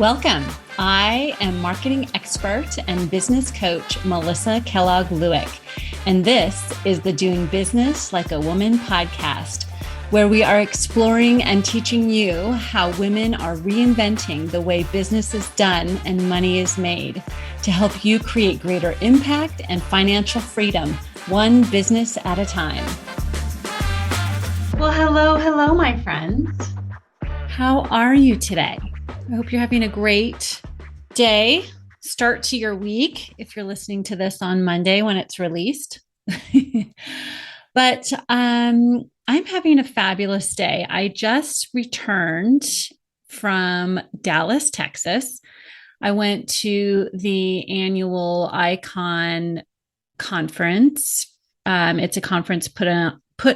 Welcome. I am marketing expert and business coach Melissa Kellogg-Lewick, and this is the Doing Business Like a Woman podcast, where we are exploring and teaching you how women are reinventing the way business is done and money is made to help you create greater impact and financial freedom, one business at a time. Well, hello, my friends. How are you today? I hope you're having a great day, start to your week, if you're listening to this on Monday when it's released. But I'm having a fabulous day. I just returned from Dallas, Texas. I went to the annual Icon conference. It's a conference put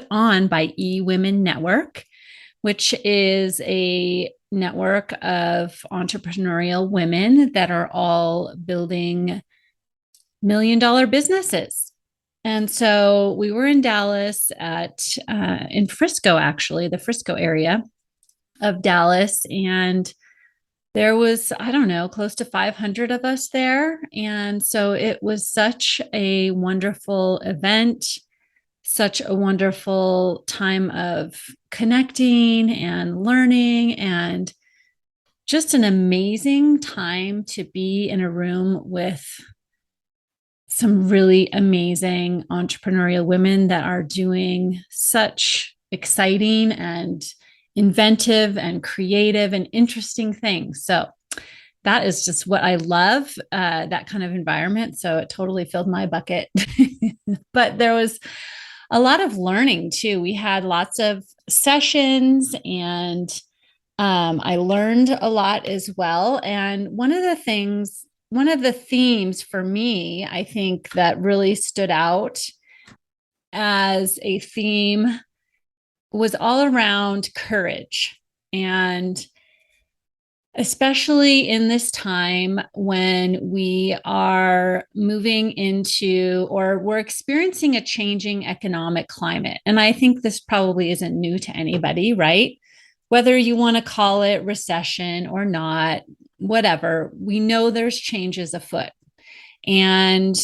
on by eWomen Network, which is a network of entrepreneurial women that are all building million-dollar businesses. And so we were in Dallas in Frisco, actually, the Frisco area of Dallas. And there was, close to 500 of us there. And so it was such a wonderful event, such a wonderful time of connecting and learning, and just an amazing time to be in a room with some really amazing entrepreneurial women that are doing such exciting and inventive and creative and interesting things. So that is just what I love, that kind of environment. So it totally filled my bucket. But there was a lot of learning too. We had lots of sessions and I learned a lot as well. And one of the themes for me, I think that really stood out as a theme was all around courage. And especially in this time when we are moving into, or we're experiencing a changing economic climate. And I think this probably isn't new to anybody, right? Whether you want to call it recession or not, whatever, we know there's changes afoot. And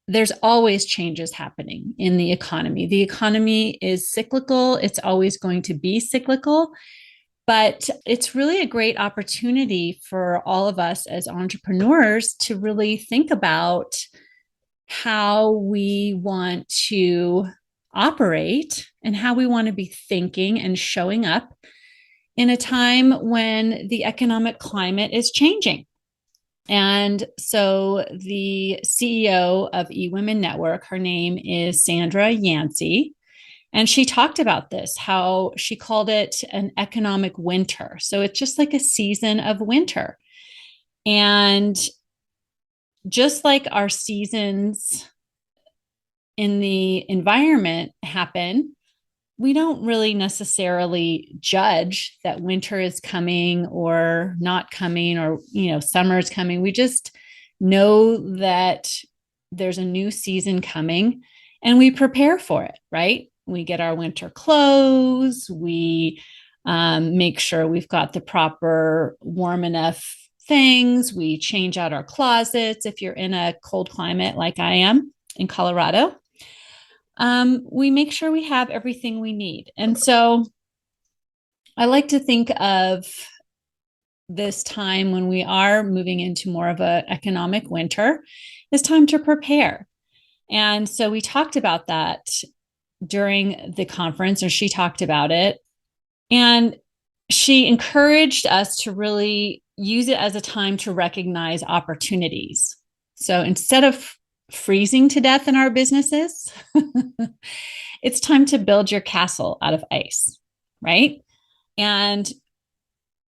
there's always changes happening in the economy. The economy is cyclical. It's always going to be cyclical. But it's really a great opportunity for all of us as entrepreneurs to really think about how we want to operate and how we want to be thinking and showing up in a time when the economic climate is changing. And so the CEO of eWomen Network, her name is Sandra Yancey. And she talked about this, how she called it an economic winter. So it's just like a season of winter. And just like our seasons in the environment happen, we don't really necessarily judge that winter is coming or not coming, or, summer is coming. We just know that there's a new season coming and we prepare for it, right? We get our winter clothes. We make sure we've got the proper warm enough things. We change out our closets if you're in a cold climate like I am in Colorado. We make sure we have everything we need. And so I like to think of this time when we are moving into more of an economic winter as time to prepare. And so we talked about that during the conference, or she talked about it. And she encouraged us to really use it as a time to recognize opportunities. So instead of freezing to death in our businesses, it's time to build your castle out of ice, right? And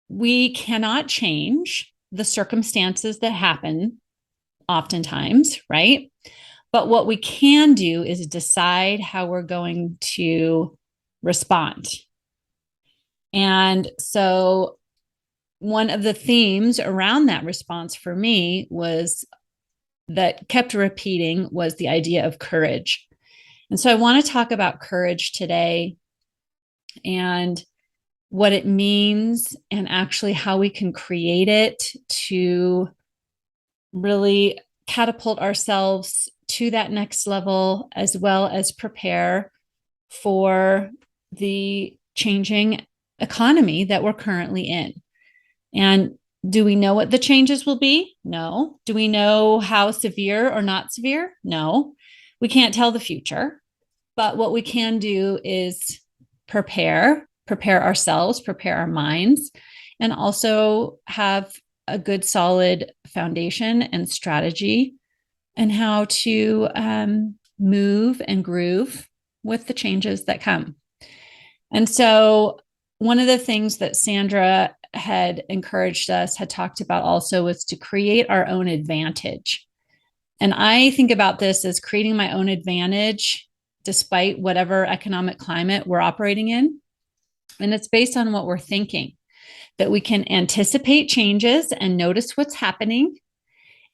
we cannot change the circumstances that happen oftentimes, right? But what we can do is decide how we're going to respond. And so one of the themes around that response for me was that kept repeating was the idea of courage. And so I want to talk about courage today and what it means and actually how we can create it to really catapult ourselves to that next level, as well as prepare for the changing economy that we're currently in. And do we know what the changes will be? No. Do we know how severe or not severe? No. We can't tell the future. But what we can do is prepare ourselves, prepare our minds, and also have a good solid foundation and strategy and how to move and groove with the changes that come. And so one of the things that Sandra had encouraged us, had talked about also, was to create our own advantage. And I think about this as creating my own advantage despite whatever economic climate we're operating in. And it's based on what we're thinking, that we can anticipate changes and notice what's happening,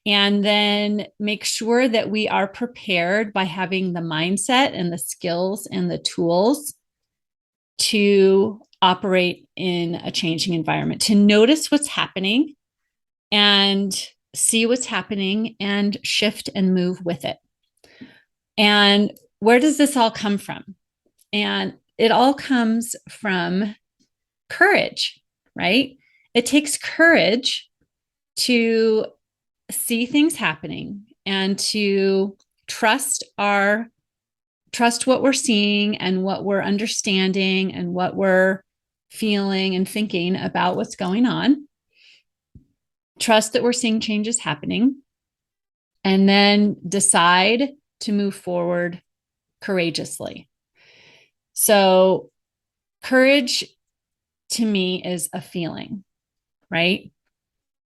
and then make sure that we are prepared by having the mindset and the skills and the tools to operate in a changing environment, to notice what's happening and see what's happening and shift and move with it. And where does this all come from? And it all comes from courage, right? It takes courage to see things happening and to trust what we're seeing and what we're understanding and what we're feeling and thinking about what's going on. Trust that we're seeing changes happening, and then decide to move forward courageously. So courage to me is a feeling, right?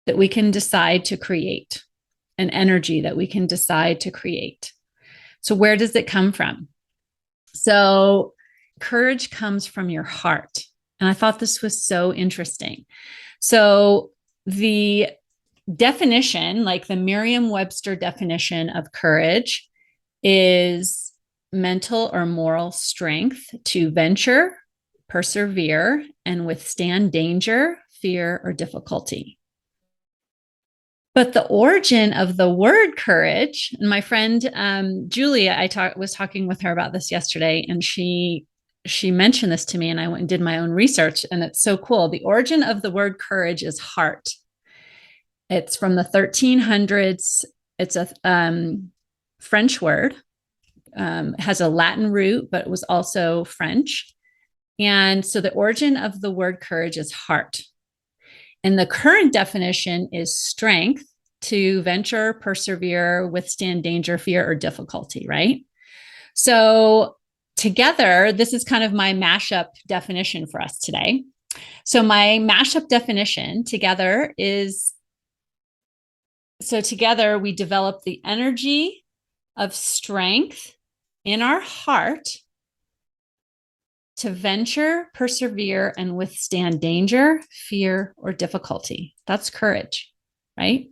That we can decide to create, an energy that we can decide to create. So where does it come from? So courage comes from your heart. And I thought this was so interesting. So the definition, like the Merriam-Webster definition of courage, is mental or moral strength to venture, persevere, and withstand danger, fear, or difficulty. But the origin of the word courage, and my friend Julia, was talking with her about this yesterday, and she mentioned this to me, and I went and did my own research, and it's so cool. The origin of the word courage is heart. It's from the 1300s. It's a French word. Has a Latin root, but it was also French. And so the origin of the word courage is heart. And the current definition is strength to venture, persevere, withstand danger, fear, or difficulty, right? So together, this is kind of my mashup definition for us today. So my mashup definition together is, so together we develop the energy of strength in our heart to venture, persevere, and withstand danger, fear, or difficulty. That's courage, right?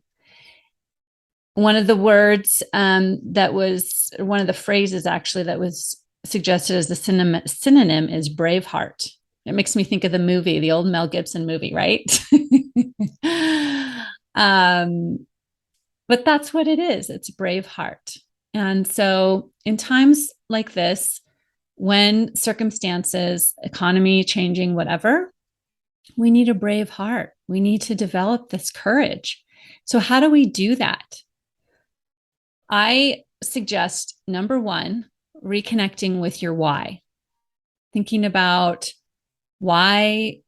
One of the words that was, one of the phrases actually that was suggested as a synonym is braveheart. It makes me think of the movie, the old Mel Gibson movie, right? But that's what it is. It's braveheart. And so in times like this, when circumstances, economy changing, whatever, we need a brave heart. We need to develop this courage. So how do we do that? I suggest, number one, reconnecting with your why. Thinking about why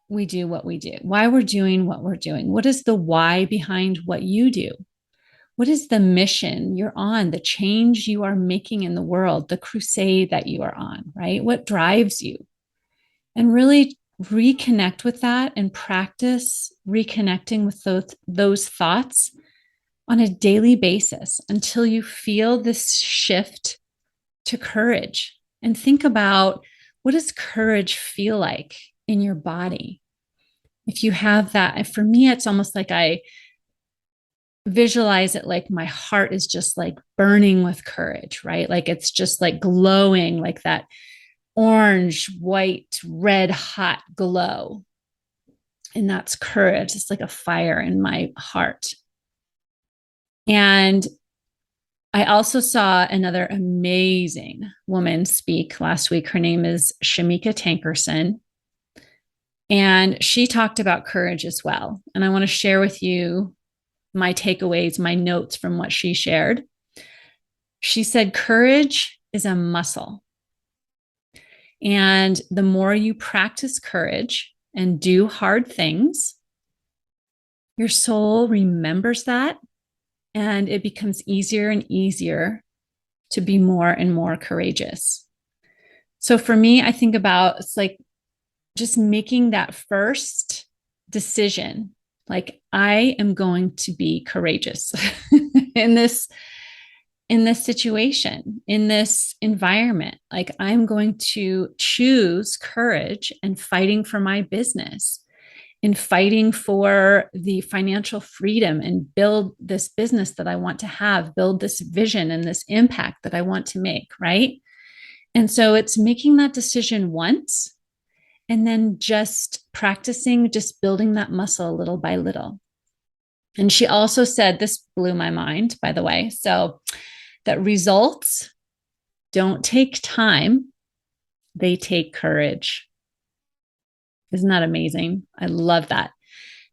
we do what we do, why we're doing what we're doing. What is the why behind what you do? What is the mission you're on, the change you are making in the world, the crusade that you are on, right? What drives you? And really reconnect with that and practice reconnecting with those thoughts on a daily basis until you feel this shift to courage. And think about, what does courage feel like in your body? If you have that, for me, it's almost like I visualize it like my heart is just like burning with courage, right? Like it's just like glowing, like that orange, white, red, hot glow. And that's courage. It's like a fire in my heart. And I also saw another amazing woman speak last week. Her name is Shameca Tankerson. And she talked about courage as well. And I want to share with you my takeaways, my notes from what she shared. She said, courage is a muscle. And the more you practice courage and do hard things, your soul remembers that, and it becomes easier and easier to be more and more courageous. So for me, I think about it's like just making that first decision. Like, I am going to be courageous in this situation, in this environment. Like, I'm going to choose courage and fighting for my business, in fighting for the financial freedom and build this business that I want to have, build this vision and this impact that I want to make, right? And so it's making that decision once and then just practicing, just building that muscle little by little. And she also said, this blew my mind, by the way, so that results don't take time, they take courage. Isn't that amazing? I love that.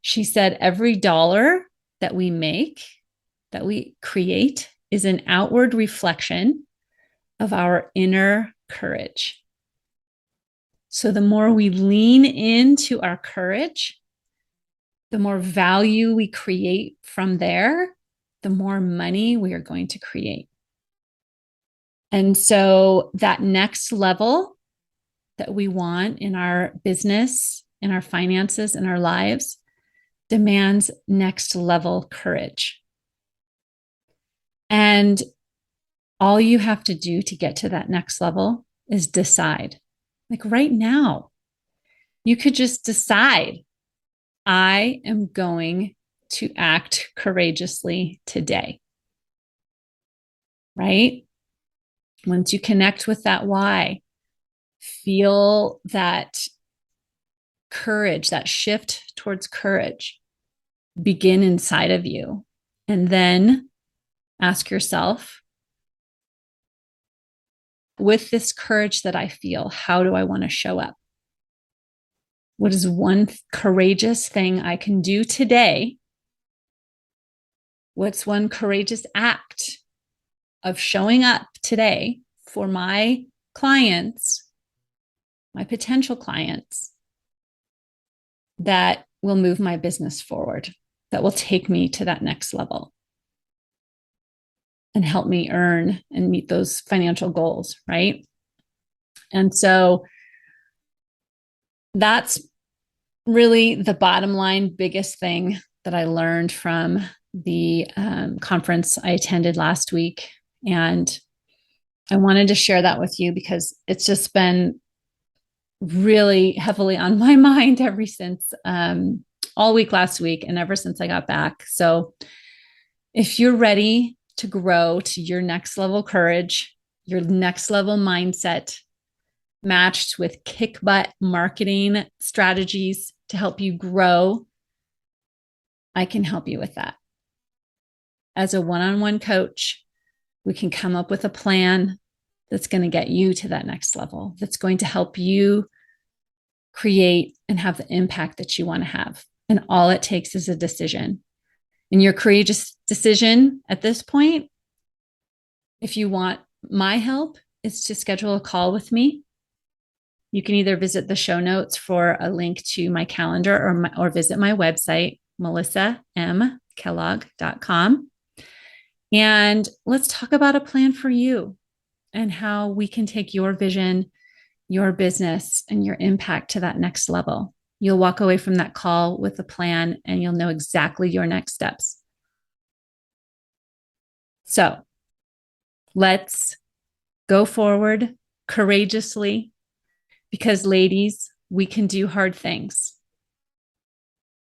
She said, every dollar that we make, that we create, is an outward reflection of our inner courage. So the more we lean into our courage, the more value we create from there, the more money we are going to create. And so that next level that we want in our business, in our finances, in our lives, demands next level courage. And all you have to do to get to that next level is decide. Like right now, you could just decide, I am going to act courageously today. Right? Once you connect with that why, feel that courage, that shift towards courage begin inside of you. And then ask yourself, with this courage that I feel, how do I want to show up? What is one courageous thing I can do today? What's one courageous act of showing up today for my clients, my potential clients, that will move my business forward, that will take me to that next level and help me earn and meet those financial goals, right? And so that's really the bottom line, biggest thing that I learned from the conference I attended last week. And I wanted to share that with you because it's just been really heavily on my mind ever since all week last week and ever since I got back. So if you're ready to grow to your next level courage, your next level mindset, matched with kick butt marketing strategies to help you grow, I can help you with that. As a one-on-one coach, we can come up with a plan that's going to get you to that next level, that's going to help you create and have the impact that you want to have. And all it takes is a decision. And your courageous decision at this point, if you want my help, is to schedule a call with me. You can either visit the show notes for a link to my calendar or visit my website, melissamkellogg.com. And let's talk about a plan for you and how we can take your vision, your business, and your impact to that next level. You'll walk away from that call with a plan and you'll know exactly your next steps. So let's go forward courageously, because ladies, we can do hard things.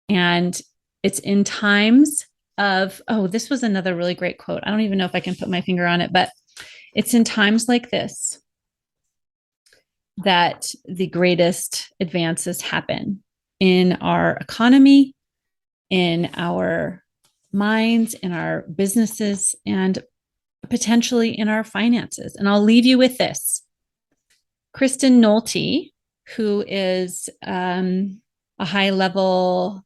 And it's in times of, this was another really great quote. I don't even know if I can put my finger on it, but it's in times like this. that the greatest advances happen in our economy, in our minds, in our businesses, and potentially in our finances. And I'll leave you with this. Kristen Nolte, who is a high-level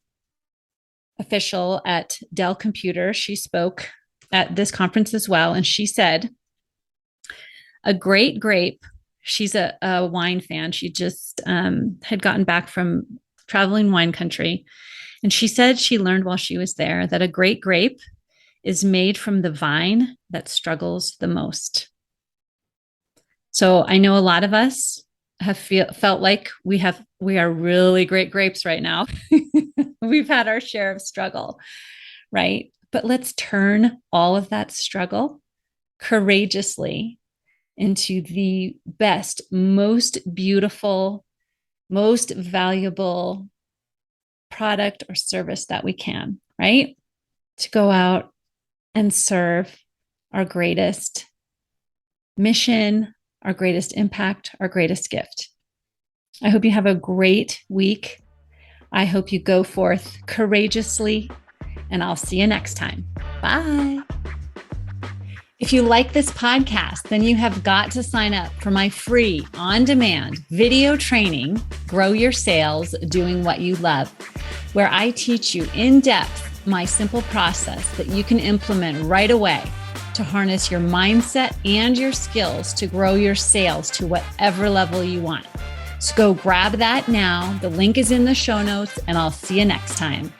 official at Dell Computer, she spoke at this conference as well. And she said, a great grape, she's a wine fan. She just had gotten back from traveling wine country. And she said she learned while she was there that a great grape is made from the vine that struggles the most. So I know a lot of us have felt like we are really great grapes right now. We've had our share of struggle, right? But let's turn all of that struggle courageously into the best, most beautiful, most valuable product or service that we can, right? To go out and serve our greatest mission, our greatest impact, our greatest gift. I hope you have a great week. I hope you go forth courageously, and I'll see you next time. Bye. If you like this podcast, then you have got to sign up for my free on-demand video training, Grow Your Sales Doing What You Love, where I teach you in depth my simple process that you can implement right away to harness your mindset and your skills to grow your sales to whatever level you want. So go grab that now. The link is in the show notes, and I'll see you next time.